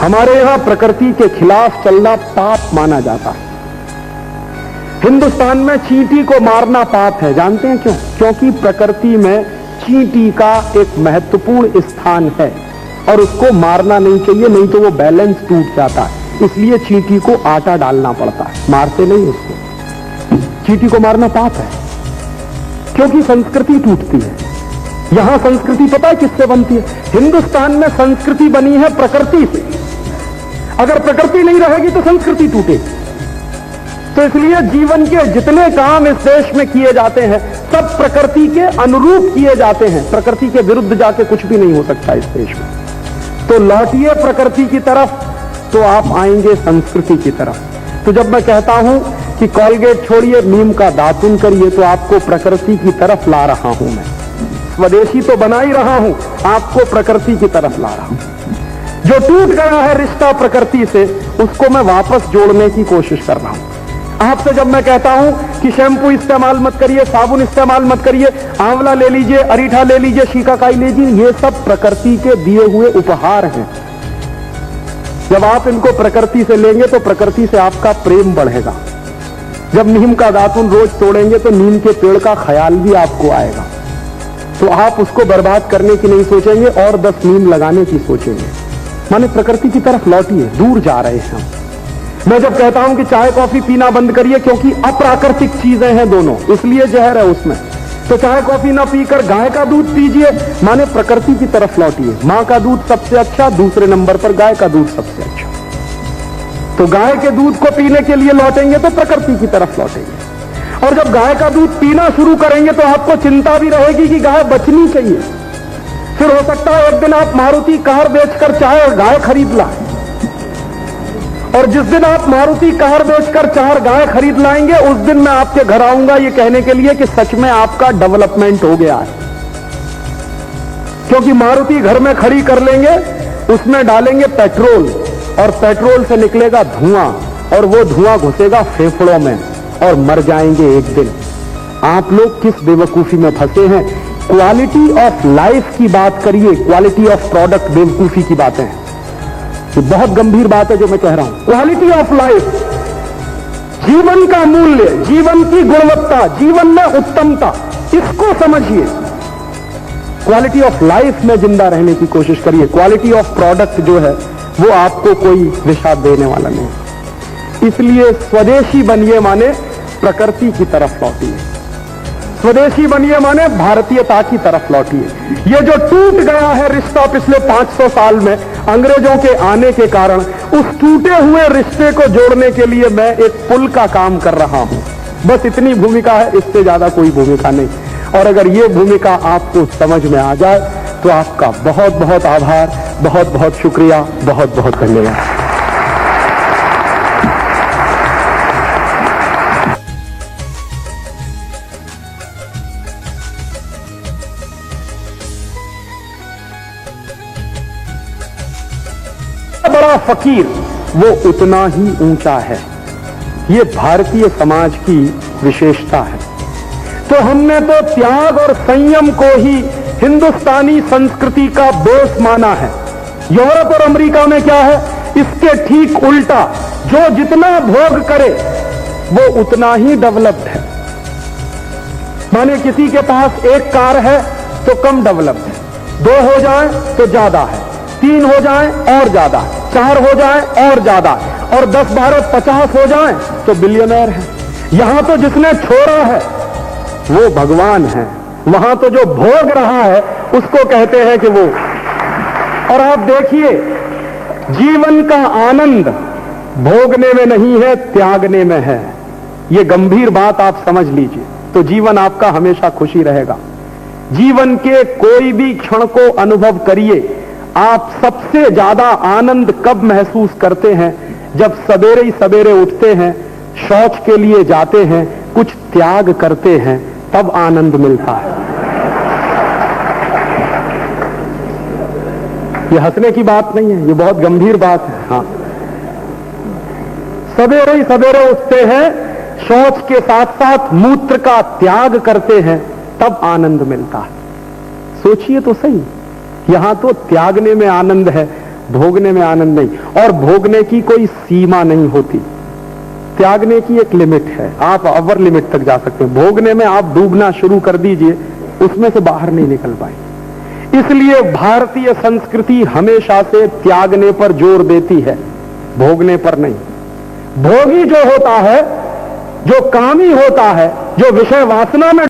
हमारे यहां प्रकृति के खिलाफ चलना पाप माना जाता है। हिंदुस्तान में चींटी को मारना पाप है। जानते हैं क्यों? क्योंकि प्रकृति में चींटी का एक महत्वपूर्ण स्थान है और उसको मारना नहीं चाहिए, नहीं तो वो बैलेंस टूट जाता है। इसलिए चींटी को आटा डालना पड़ता है, मारते नहीं उसको। चींटी को मारना पाप है क्योंकि संस्कृति टूटती है। यहां संस्कृति पता है किससे बनती है? हिंदुस्तान में संस्कृति बनी है प्रकृति से। अगर प्रकृति नहीं रहेगी तो संस्कृति टूटेगी। तो इसलिए जीवन के जितने काम इस देश में किए जाते हैं सब प्रकृति के अनुरूप किए जाते हैं। प्रकृति के विरुद्ध जाके कुछ भी नहीं हो सकता इस देश में। तो लौटिए प्रकृति की तरफ तो आप आएंगे संस्कृति की तरफ। तो जब मैं कहता हूं कि कॉलगेट छोड़िए, नीम का दातुन करिए, तो आपको प्रकृति की तरफ ला रहा हूं मैं। स्वदेशी तो बना ही रहा हूं, आपको प्रकृति की तरफ ला रहा हूं। जो टूट गया है रिश्ता प्रकृति से, उसको मैं वापस जोड़ने की कोशिश कर रहा हूं। आपसे जब मैं कहता हूं कि शैम्पू इस्तेमाल मत करिए, साबुन इस्तेमाल मत करिए, आंवला ले लीजिए, अरीठा ले लीजिए, शिकाकाई लीजिए, ये सब प्रकृति के दिए हुए उपहार हैं। जब आप इनको प्रकृति से लेंगे तो प्रकृति से आपका प्रेम बढ़ेगा। जब नीम का दातुन रोज तोड़ेंगे तो नीम के पेड़ का ख्याल भी आपको आएगा। तो आप उसको बर्बाद करने की नहीं सोचेंगे और 10 नीम लगाने की सोचेंगे। माने प्रकृति की तरफ लौटिए, दूर जा रहे हैं हम। मैं जब कहता हूं कि चाय कॉफी पीना बंद करिए क्योंकि अप्राकृतिक चीजें हैं दोनों, इसलिए जहर है उसमें, तो चाय कॉफी ना पीकर गाय का दूध पीजिए, माने प्रकृति की तरफ लौटिए। मां का दूध सबसे अच्छा, दूसरे नंबर पर गाय का दूध सबसे अच्छा। तो गाय के दूध को पीने के लिए लौटेंगे तो प्रकृति की तरफ लौटेंगे। और जब गाय का दूध पीना शुरू करेंगे तो आपको चिंता भी रहेगी कि गाय बचनी चाहिए। फिर हो सकता है एक दिन आप मारुति कार बेचकर चाय और गाय खरीद लाएं, और जिस दिन आप मारुति कार बेचकर 4 गाय खरीद लाएंगे उस दिन मैं आपके घर आऊंगा ये कहने के लिए कि सच में आपका डेवलपमेंट हो गया है। क्योंकि मारुति घर में खड़ी कर लेंगे, उसमें डालेंगे पेट्रोल और पेट्रोल से निकलेगा धुआं और वो धुआं घुसेगा फेफड़ों में और मर जाएंगे एक दिन। आप लोग किस बेवकूफी में फंसे हैं? क्वालिटी ऑफ लाइफ की बात करिए, क्वालिटी ऑफ प्रोडक्ट बेवकूफी की बातें हैं। ये बहुत गंभीर बात है जो मैं कह रहा हूं। क्वालिटी ऑफ लाइफ, जीवन का मूल्य, जीवन की गुणवत्ता, जीवन में उत्तमता, इसको समझिए। क्वालिटी ऑफ लाइफ में जिंदा रहने की कोशिश करिए। क्वालिटी ऑफ प्रोडक्ट जो है वो आपको कोई दिशा देने वाला नहीं। इसलिए स्वदेशी बनिए माने प्रकृति की तरफ लौटिए। स्वदेशी बनिए माने भारतीयता की तरफ लौटिए। ये जो टूट गया है रिश्ता पिछले 500 साल में अंग्रेजों के आने के कारण, उस टूटे हुए रिश्ते को जोड़ने के लिए मैं एक पुल का काम कर रहा हूं। बस इतनी भूमिका है, इससे ज्यादा कोई भूमिका नहीं। और अगर ये भूमिका आपको समझ में आ जाए तो आपका बहुत बहुत आभार, बहुत बहुत शुक्रिया, बहुत बहुत धन्यवाद। बड़ा फकीर वो उतना ही ऊंचा है, ये भारतीय समाज की विशेषता है। तो हमने तो त्याग और संयम को ही हिंदुस्तानी संस्कृति का बेस माना है। यूरोप और अमेरिका में क्या है? इसके ठीक उल्टा, जो जितना भोग करे वो उतना ही डेवलप्ड है। माने किसी के पास 1 कार है तो कम डेवलप्ड है, 2 हो जाए तो ज्यादा है, 3 हो जाए और ज्यादा, 4 हो जाए और ज्यादा, और 10, 12, 50 हो जाए तो बिलियनर है। यहां तो जिसने छोड़ा है वो भगवान है, वहां तो जो भोग रहा है उसको कहते हैं कि वो। और आप देखिए, जीवन का आनंद भोगने में नहीं है, त्यागने में है। ये गंभीर बात आप समझ लीजिए, तो जीवन आपका हमेशा खुशी रहेगा। जीवन के कोई भी क्षण को अनुभव करिए। आप सबसे ज्यादा आनंद कब महसूस करते हैं? जब सवेरे ही सवेरे उठते हैं, शौच के लिए जाते हैं, कुछ त्याग करते हैं, तब आनंद मिलता है। ये हंसने की बात नहीं है, ये बहुत गंभीर बात है। हाँ, सवेरे ही सवेरे उठते हैं, शौच के साथ साथ मूत्र का त्याग करते हैं, तब आनंद मिलता है। सोचिए तो सही, यहां तो त्यागने में आनंद है, भोगने में आनंद नहीं। और भोगने की कोई सीमा नहीं होती, त्यागने की एक लिमिट है, आप अवर लिमिट तक जा सकते हैं। भोगने में आप डूबना शुरू कर दीजिए, उसमें से बाहर नहीं निकल पाएंगे। इसलिए भारतीय संस्कृति हमेशा से त्यागने पर जोर देती है, भोगने पर नहीं। भोगी जो होता है, जो कामी होता है, जो विषय वासना में